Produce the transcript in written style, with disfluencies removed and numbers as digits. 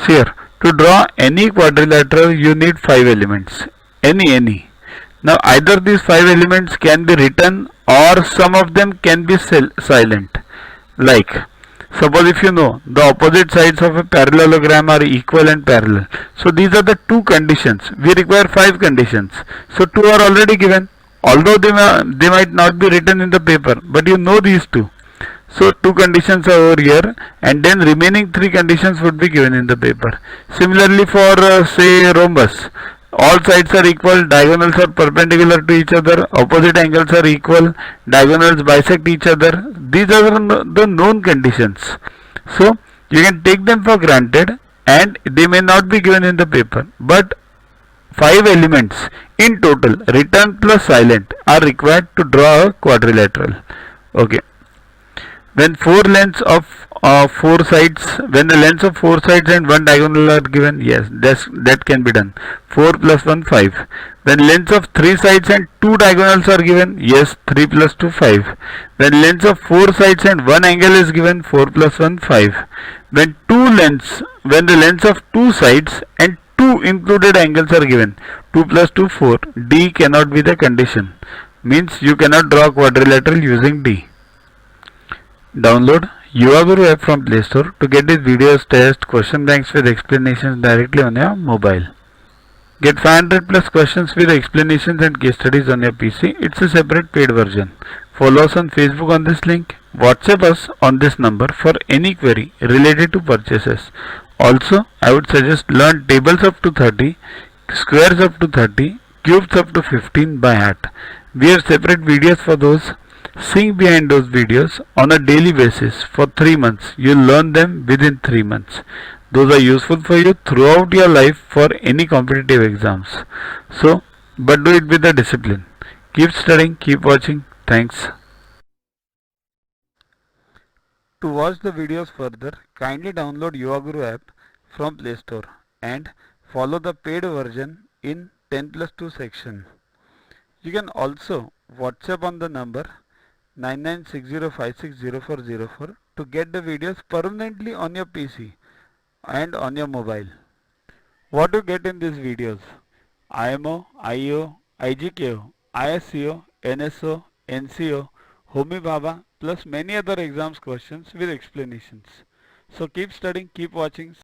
See here, to draw any quadrilateral you need 5 elements. Any. Now either these 5 elements can be written or some of them can be silent. Like, suppose if you know the opposite sides of a parallelogram are equal and parallel. So these are the two conditions. We require 5 conditions. So 2 are already given. Although they might not be written in the paper, but you know these two. So 2 conditions are over here, and then remaining 3 conditions would be given in the paper. Similarly for say rhombus, all sides are equal, diagonals are perpendicular to each other, opposite angles are equal, diagonals bisect each other. These are the known conditions. So you can take them for granted and they may not be given in the paper, but 5 elements in total, written plus silent, are required to draw a quadrilateral. Okay. When the lengths of 4 sides and 1 diagonal are given, yes, that can be done. 4 plus 1, 5. When lengths of 3 sides and 2 diagonals are given, yes, 3 plus 2, 5. When lengths of 4 sides and 1 angle is given, 4 plus 1, 5. When the lengths of 2 sides and 2 included angles are given, 2 plus 2, 4. D cannot be the condition. Means you cannot draw quadrilateral using D. Download Yuaguru app from Play Store to get these videos, tests, question banks with explanations directly on your mobile. Get 500 plus questions with explanations and case studies on your PC. It's a separate paid version. Follow us on Facebook on this link. WhatsApp us on this number for any query related to purchases. Also, I would suggest learn tables up to 30, squares up to 30, cubes up to 15 by heart. We have separate videos for those. Sing behind those videos on a daily basis for 3 months. You'll learn them within 3 months. Those are useful for you throughout your life for any competitive exams. But do it with a discipline. Keep studying, keep watching. Thanks. To watch the videos further, kindly download Yuaguru app from Play Store and follow the paid version in 10+2 section. You can also WhatsApp on the number 9960560404 to get the videos permanently on your PC and on your mobile. What you get in these videos? IMO, IO, IGKO, ISCO, NSO, NCO, Homi Bhabha plus many other exams questions with explanations. So keep studying, keep watching.